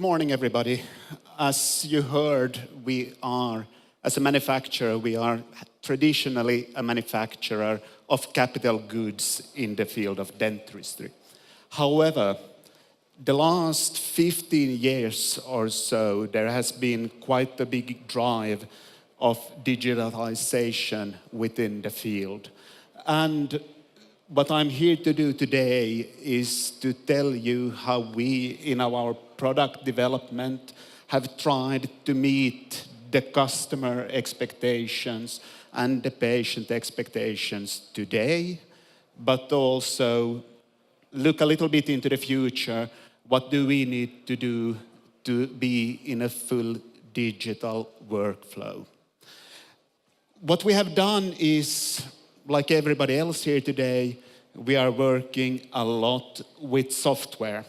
morning, everybody. As you heard, as a manufacturer, we are traditionally a manufacturer of capital goods in the field of dentistry. However, the last 15 years or so, there has been quite a big drive of digitalization within the field. And what I'm here to do today is to tell you how we, in our product development, have tried to meet the customer expectations and the patient expectations today, but also look a little bit into the future. What do we need to do to be in a full digital workflow? What we have done is, like everybody else here today, we are working a lot with software.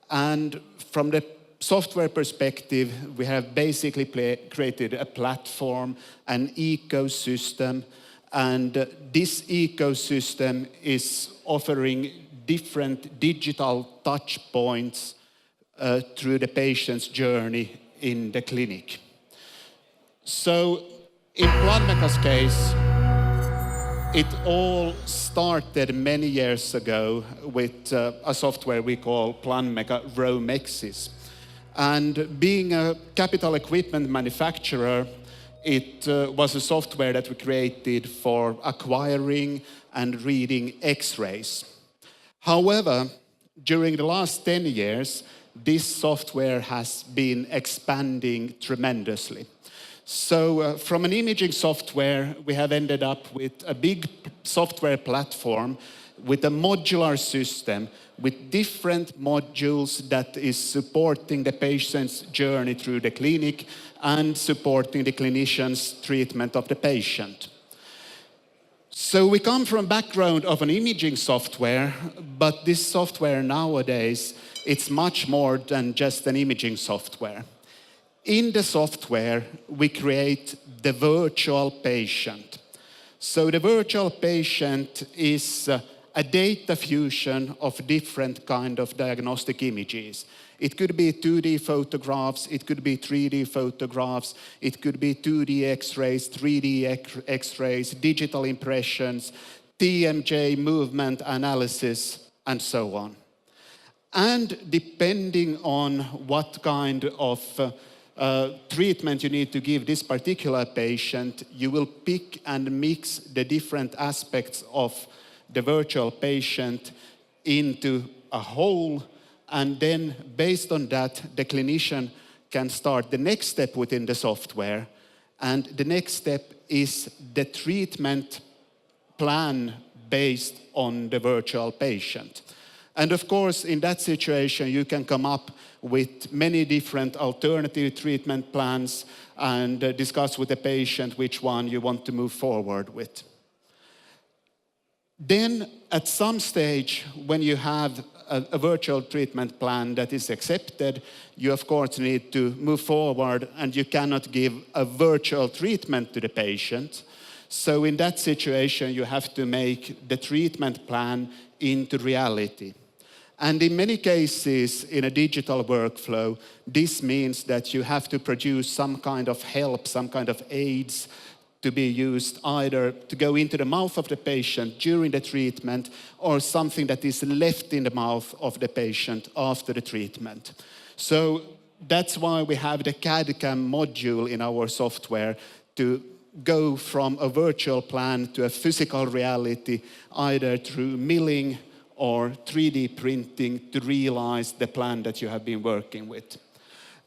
And from the software perspective, we have basically created a platform, an ecosystem, and this ecosystem is offering different digital touch points through the patient's journey in the clinic. So in Planmeca's case, it all started many years ago with a software we call Planmeca Romexis. And being a capital equipment manufacturer, it was a software that we created for acquiring and reading X-rays. However, during the last 10 years, this software has been expanding tremendously. So from an imaging software, we have ended up with a big software platform with a modular system with different modules that is supporting the patient's journey through the clinic and supporting the clinician's treatment of the patient. So we come from a background of an imaging software, but this software nowadays, it's much more than just an imaging software. In the software, we create the virtual patient. So the virtual patient is a data fusion of different kind of diagnostic images. It could be 2D photographs, it could be 3D photographs, it could be 2D X-rays, 3D X-rays, digital impressions, TMJ movement analysis, and so on. And depending on what kind of treatment you need to give this particular patient, you will pick and mix the different aspects of the virtual patient into a whole, and then based on that, the clinician can start the next step within the software, and the next step is the treatment plan based on the virtual patient. And of course, in that situation, you can come up with many different alternative treatment plans and discuss with the patient which one you want to move forward with. Then, at some stage, when you have a virtual treatment plan that is accepted, you of course need to move forward, and you cannot give a virtual treatment to the patient. So in that situation, you have to make the treatment plan into reality. And in many cases, in a digital workflow, this means that you have to produce some kind of help, some kind of aids to be used either to go into the mouth of the patient during the treatment or something that is left in the mouth of the patient after the treatment. So that's why we have the CAD/CAM module in our software to go from a virtual plan to a physical reality, either through milling or 3D printing to realize the plan that you have been working with.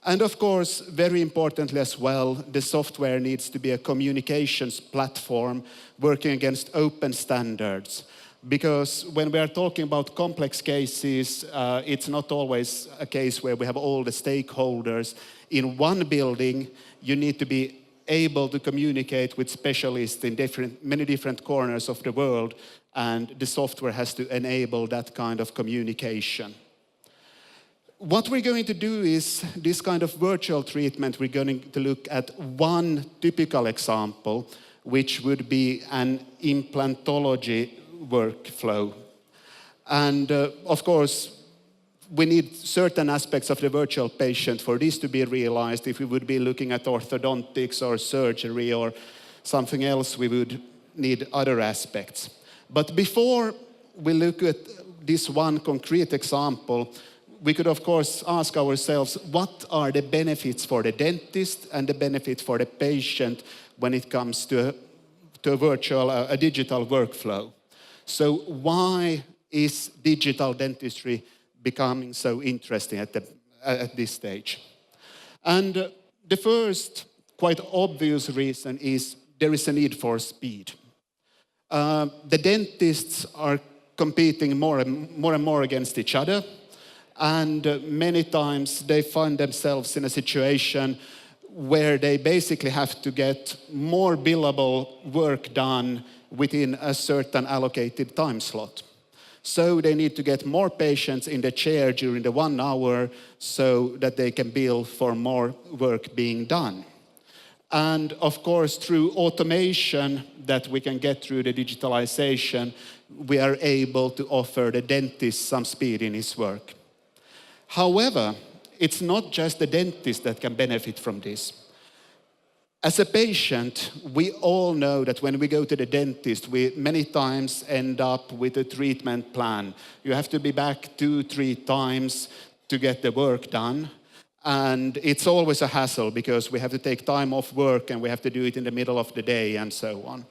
And of course, very importantly as well, the software needs to be a communications platform working against open standards. Because when we are talking about complex cases, it's not always a case where we have all the stakeholders in one building. You need to be able to communicate with specialists in many different corners of the world, and the software has to enable that kind of communication. What we're going to do is this kind of virtual treatment, we're going to look at one typical example, which would be an implantology workflow. And of course, we need certain aspects of the virtual patient for this to be realized. If we would be looking at orthodontics or surgery or something else, we would need other aspects. But before we look at this one concrete example, we could of course ask ourselves, what are the benefits for the dentist and the benefits for the patient when it comes to a digital workflow? So why is digital dentistry becoming so interesting at this stage? And the first quite obvious reason is there is a need for speed. The dentists are competing more and more against each other, and many times they find themselves in a situation where they basically have to get more billable work done within a certain allocated time slot. So they need to get more patients in the chair during the 1 hour so that they can bill for more work being done. And of course, through automation that we can get through the digitalization, we are able to offer the dentist some speed in his work. However, it's not just the dentist that can benefit from this. As a patient, we all know that when we go to the dentist, we many times end up with a treatment plan. You have to be back 2-3 times to get the work done. And it's always a hassle because we have to take time off work and we have to do it in the middle of the day and so on.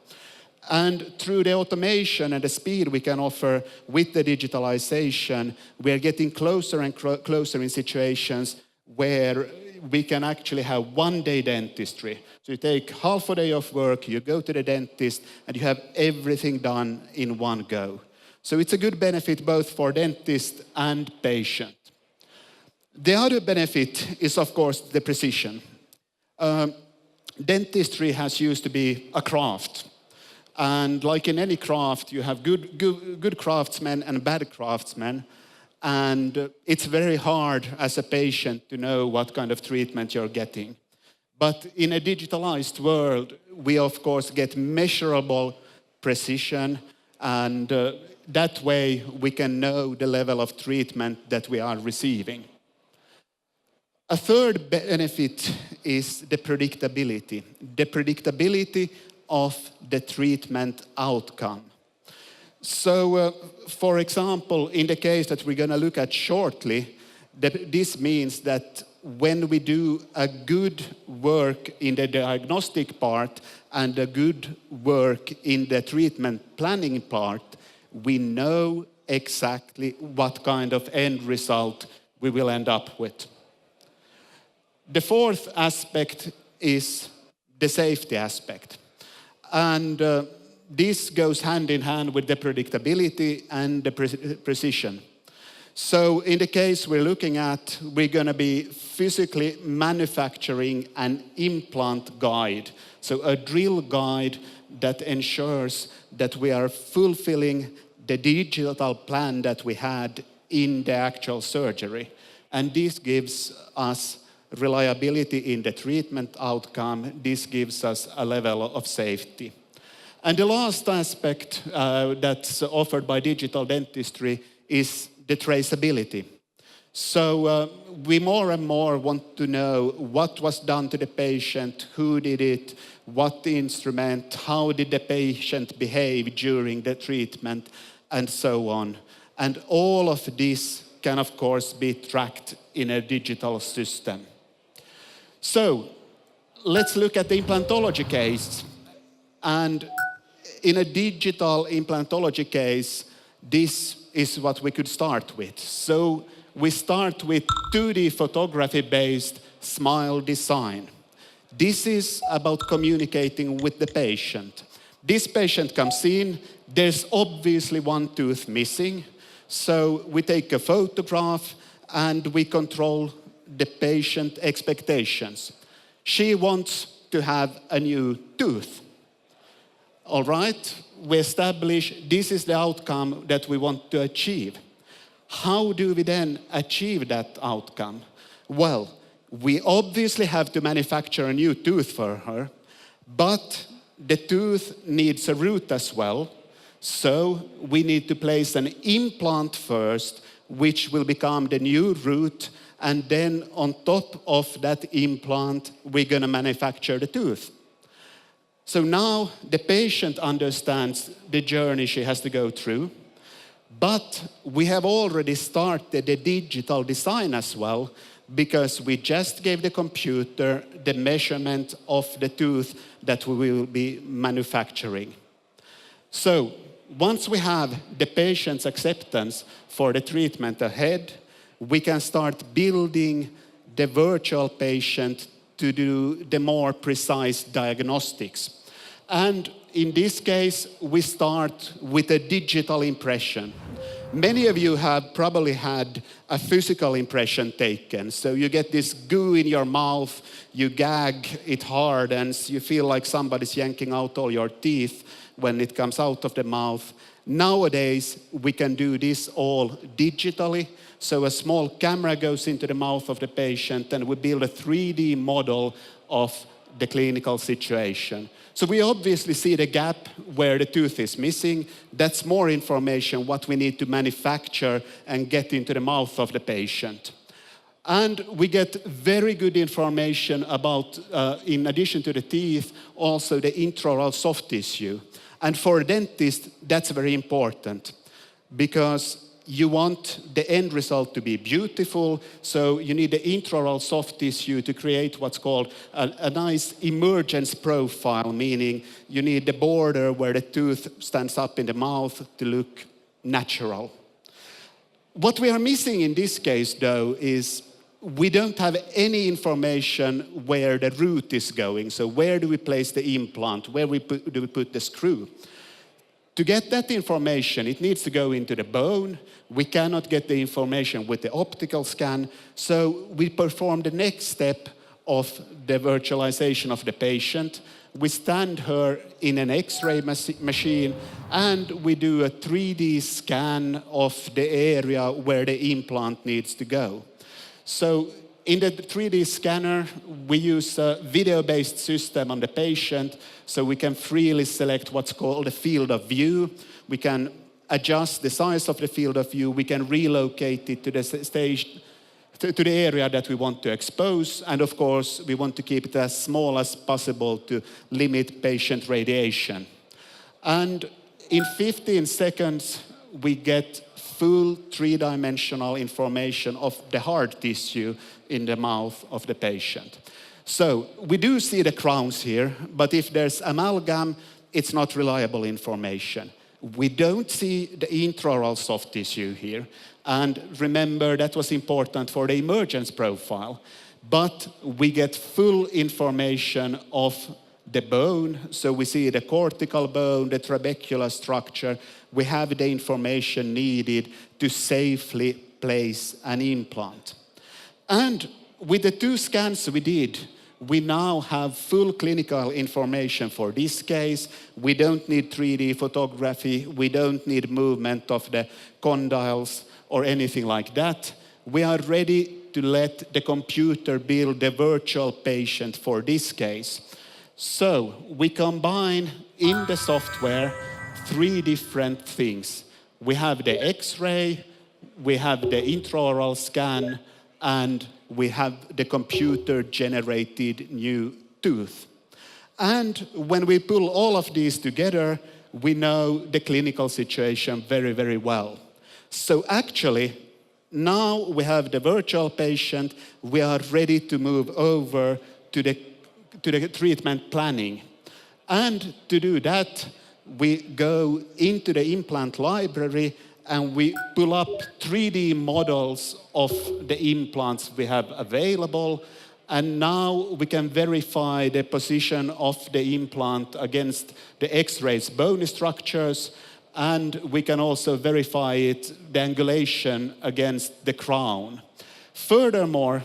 And through the automation and the speed we can offer with the digitalization, we are getting closer and closer in situations where we can actually have one-day dentistry. So you take half a day of work, you go to the dentist, and you have everything done in one go. So it's a good benefit both for dentist and patient. The other benefit is, of course, the precision. Dentistry has used to be a craft. And like in any craft, you have good craftsmen and bad craftsmen. And it's very hard as a patient to know what kind of treatment you're getting. But in a digitalized world, we of course get measurable precision, and that way we can know the level of treatment that we are receiving. A third benefit is the predictability of the treatment outcome. So, for example, in the case that we're going to look at shortly, this means that when we do a good work in the diagnostic part and a good work in the treatment planning part, we know exactly what kind of end result we will end up with. The fourth aspect is the safety aspect. And this goes hand in hand with the predictability and the precision. So in the case we're looking at, we're going to be physically manufacturing an implant guide. So a drill guide that ensures that we are fulfilling the digital plan that we had in the actual surgery. And this gives us reliability in the treatment outcome. This gives us a level of safety. And the last aspect that's offered by digital dentistry is the traceability. So we more and more want to know what was done to the patient, who did it, what instrument, how did the patient behave during the treatment, and so on. And all of this can, of course, be tracked in a digital system. So let's look at the implantology case. And in a digital implantology case, this is what we could start with. So we start with 2D photography-based smile design. This is about communicating with the patient. This patient comes in, there's obviously one tooth missing. So we take a photograph and we control the patient expectations. She wants to have a new tooth. All right, we establish this is the outcome that we want to achieve. How do we then achieve that outcome? Well, we obviously have to manufacture a new tooth for her, but the tooth needs a root as well. So we need to place an implant first which will become the new root. And then on top of that implant, we're going to manufacture the tooth. So now the patient understands the journey she has to go through. But we have already started the digital design as well, because we just gave the computer the measurement of the tooth that we will be manufacturing. So once we have the patient's acceptance for the treatment ahead, we can start building the virtual patient to do the more precise diagnostics. And in this case, we start with a digital impression. Many of you have probably had a physical impression taken. So you get this goo in your mouth, you gag, it hardens, you feel like somebody's yanking out all your teeth when it comes out of the mouth. Nowadays, we can do this all digitally. So a small camera goes into the mouth of the patient and we build a 3D model of the clinical situation. So we obviously see the gap where the tooth is missing. That's more information what we need to manufacture and get into the mouth of the patient. And we get very good information about, in addition to the teeth, also the intraoral soft tissue. And for a dentist, that's very important because you want the end result to be beautiful, so you need the intraoral soft tissue to create what's called a nice emergence profile, meaning you need the border where the tooth stands up in the mouth to look natural. What we are missing in this case, though, is we don't have any information where the root is going. So where do we place the implant? Where do we put the screw? To get that information, it needs to go into the bone. We cannot get the information with the optical scan. So we perform the next step of the virtualization of the patient. We stand her in an X-ray machine and we do a 3D scan of the area where the implant needs to go. So in the 3D scanner, we use a video-based system on the patient, so we can freely select what's called a field of view. We can adjust the size of the field of view. We can relocate it to the stage, to the area that we want to expose. And of course, we want to keep it as small as possible to limit patient radiation. And in 15 seconds, we get full three-dimensional information of the hard tissue in the mouth of the patient. So we do see the crowns here, but if there's amalgam, it's not reliable information. We don't see the intraoral soft tissue here. And remember, that was important for the emergence profile. But we get full information of the bone. So we see the cortical bone, the trabecular structure. We have the information needed to safely place an implant. And with the 2 scans we did, we now have full clinical information for this case. We don't need 3D photography. We don't need movement of the condyles or anything like that. We are ready to let the computer build the virtual patient for this case. So we combine in the software 3 different things. We have the X-ray, we have the intraoral scan, and we have the computer-generated new tooth. And when we pull all of these together, we know the clinical situation very, very well. So actually, now we have the virtual patient, we are ready to move over to the treatment planning. And to do that, we go into the implant library and we pull up 3D models of the implants we have available. And now we can verify the position of the implant against the X-rays bone structures. And we can also verify the angulation against the crown. Furthermore,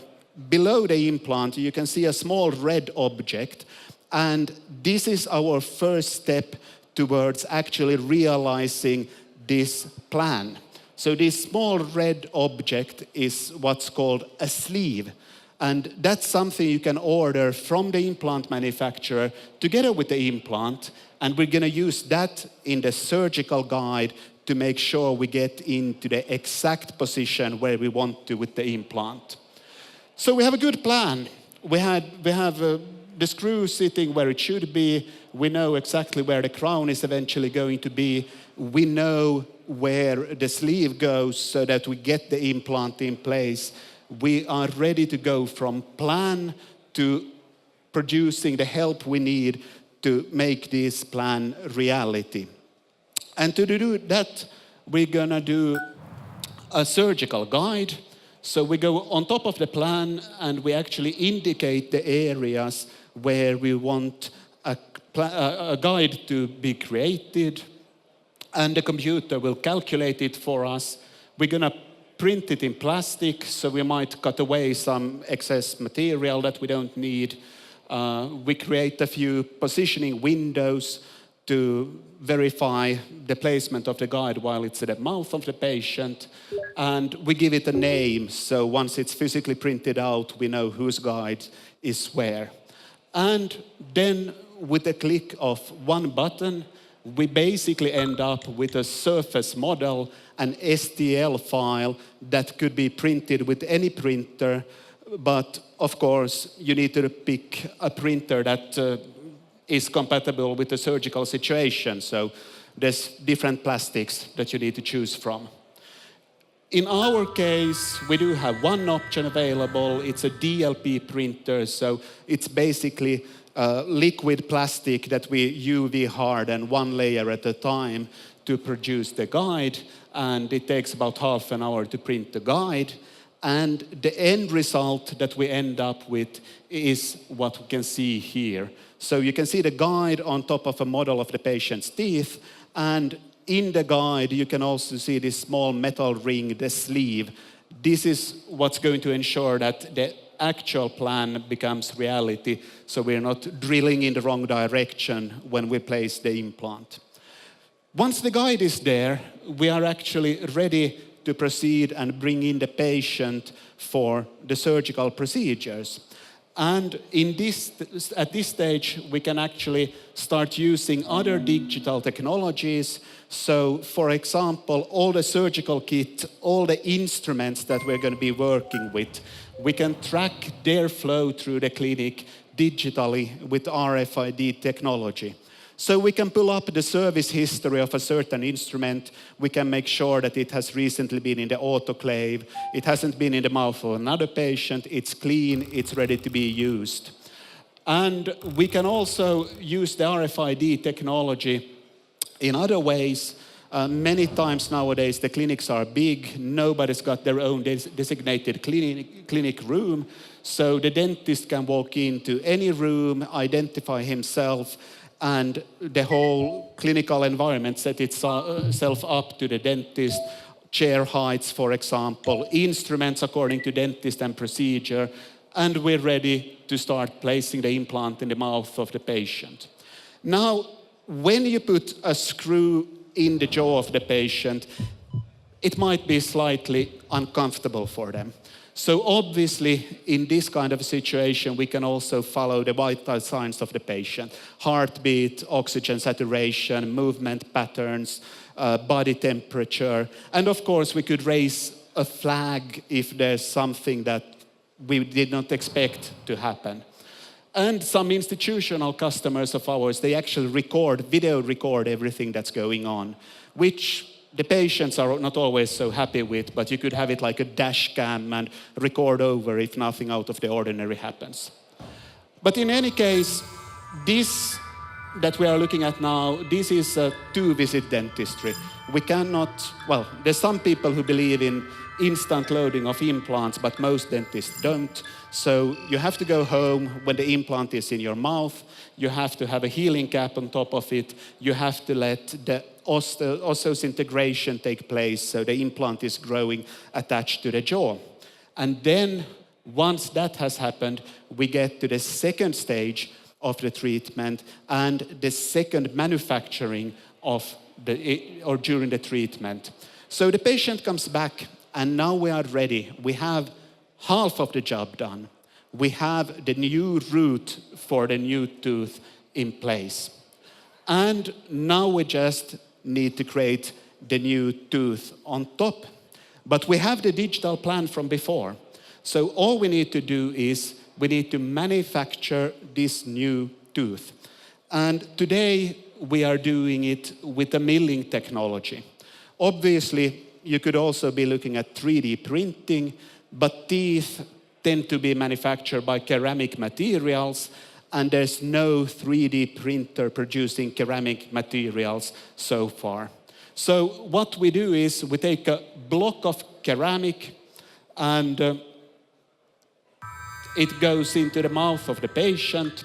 below the implant, you can see a small red object. And this is our first step towards actually realizing this plan. So this small red object is what's called a sleeve. And that's something you can order from the implant manufacturer together with the implant. And we're going to use that in the surgical guide to make sure we get into the exact position where we want to with the implant. So we have a good plan. We have the screw sitting where it should be. We know exactly where the crown is eventually going to be. We know where the sleeve goes so that we get the implant in place. We are ready to go from plan to producing the help we need to make this plan reality. And to do that, we're gonna do a surgical guide. So we go on top of the plan and we actually indicate the areas where we want a guide to be created, and the computer will calculate it for us. We're gonna print it in plastic, so we might cut away some excess material that we don't need. We create a few positioning windows to verify the placement of the guide while it's at the mouth of the patient. And we give it a name, so once it's physically printed out, we know whose guide is where. And then with the click of one button, we basically end up with a surface model, an STL file that could be printed with any printer. But of course, you need to pick a printer that is compatible with the surgical situation. So there's different plastics that you need to choose from. In our case, we do have one option available. It's a DLP printer. So it's basically liquid plastic that we UV harden one layer at a time to produce the guide. And it takes about half an hour to print the guide. And the end result that we end up with is what we can see here. So you can see the guide on top of a model of the patient's teeth. And in the guide, you can also see this small metal ring, the sleeve. This is what's going to ensure that the actual plan becomes reality. So we're not drilling in the wrong direction when we place the implant. Once the guide is there, we are actually ready to proceed and bring in the patient for the surgical procedures. And at this stage, we can actually start using other digital technologies. So, for example, all the surgical kit, all the instruments that we're going to be working with, we can track their flow through the clinic digitally with RFID technology. So we can pull up the service history of a certain instrument. We can make sure that it has recently been in the autoclave. It hasn't been in the mouth of another patient. It's clean. It's ready to be used. And we can also use the RFID technology in other ways. Many times nowadays the clinics are big. Nobody's got their own designated clinic room. So the dentist can walk into any room, identify himself, and the whole clinical environment set itself up to the dentist. Chair heights, for example, instruments according to dentist and procedure, and we're ready to start placing the implant in the mouth of the patient. Now, when you put a screw in the jaw of the patient, it might be slightly uncomfortable for them. So obviously, in this kind of a situation, we can also follow the vital signs of the patient: heartbeat, oxygen saturation, movement patterns, body temperature. And of course, we could raise a flag if there's something that we did not expect to happen. And some institutional customers of ours, they actually video record everything that's going on, which the patients are not always so happy with, but you could have it like a dash cam and record over if nothing out of the ordinary happens. But in any case, this that we are looking at now, this is a two-visit dentistry. We cannot, well, there's some people who believe in instant loading of implants, but most dentists don't. So you have to go home when the implant is in your mouth. You have to have a healing cap on top of it. You have to let the osseointegration take place, so the implant is growing attached to the jaw. And then, once that has happened, we get to the second stage of the treatment and the second manufacturing during the treatment. So the patient comes back, and now we are ready. We have half of the job done. We have the new root for the new tooth in place. And now we just need to create the new tooth on top. But we have the digital plan from before. So all we need to do is we need to manufacture this new tooth. And today we are doing it with a milling technology. Obviously, you could also be looking at 3D printing, but teeth tend to be manufactured by ceramic materials, and there's no 3D printer producing ceramic materials so far. So what we do is we take a block of ceramic and it goes into the mouth of the patient,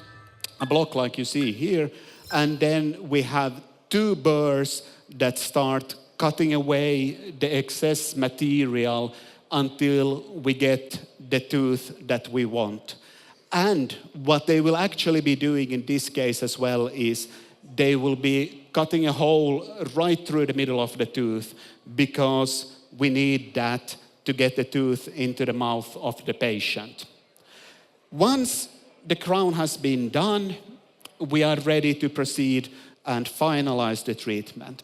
a block like you see here, and then we have two burrs that start cutting away the excess material until we get the tooth that we want. And what they will actually be doing in this case as well is they will be cutting a hole right through the middle of the tooth because we need that to get the tooth into the mouth of the patient. Once the crown has been done, we are ready to proceed and finalize the treatment.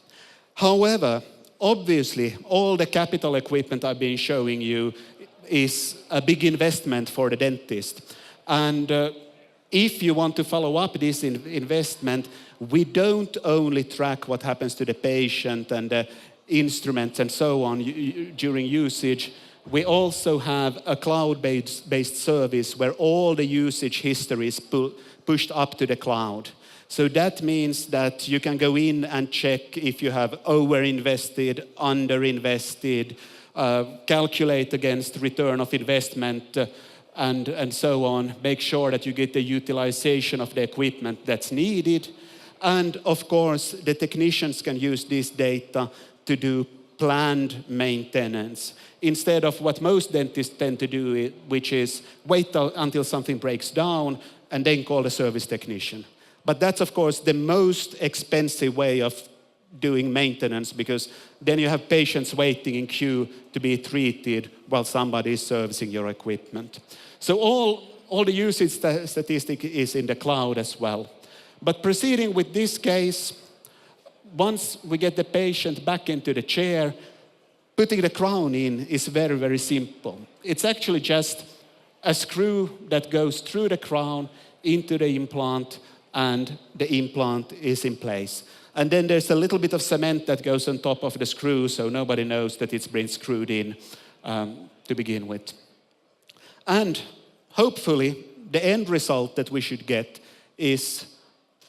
However, obviously, all the capital equipment I've been showing you is a big investment for the dentist. And if you want to follow up this investment, we don't only track what happens to the patient and the instruments and so on during usage. We also have a cloud-based service where all the usage history is pushed up to the cloud. So that means that you can go in and check if you have overinvested, underinvested, calculate against return of investment, and so on. Make sure that you get the utilization of the equipment that's needed. And of course, the technicians can use this data to do planned maintenance, instead of what most dentists tend to do, which is wait until something breaks down and then call the service technician. But that's, of course, the most expensive way of doing maintenance, because then you have patients waiting in queue to be treated while somebody is servicing your equipment. So all the usage statistic is in the cloud as well. But proceeding with this case, once we get the patient back into the chair, putting the crown in is very, very simple. It's actually just a screw that goes through the crown into the implant, and the implant is in place. And then there's a little bit of cement that goes on top of the screw, so nobody knows that it's been screwed in to begin with. And hopefully, the end result that we should get is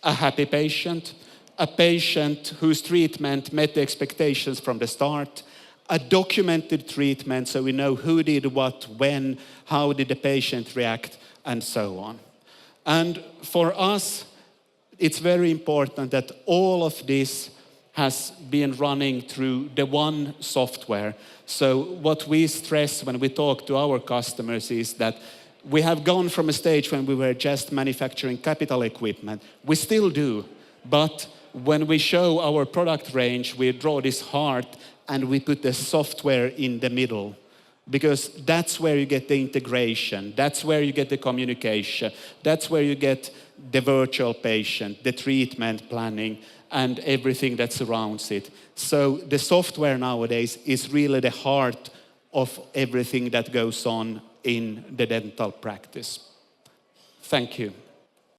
a happy patient, a patient whose treatment met the expectations from the start, a documented treatment so we know who did what, when, how did the patient react, and so on. And for us, it's very important that all of this has been running through the one software. So what we stress when we talk to our customers is that we have gone from a stage when we were just manufacturing capital equipment. We still do, but when we show our product range, we draw this heart and we put the software in the middle, because that's where you get the integration, that's where you get the communication, that's where you get the virtual patient, the treatment planning, and everything that surrounds it. So the software nowadays is really the heart of everything that goes on in the dental practice. Thank you.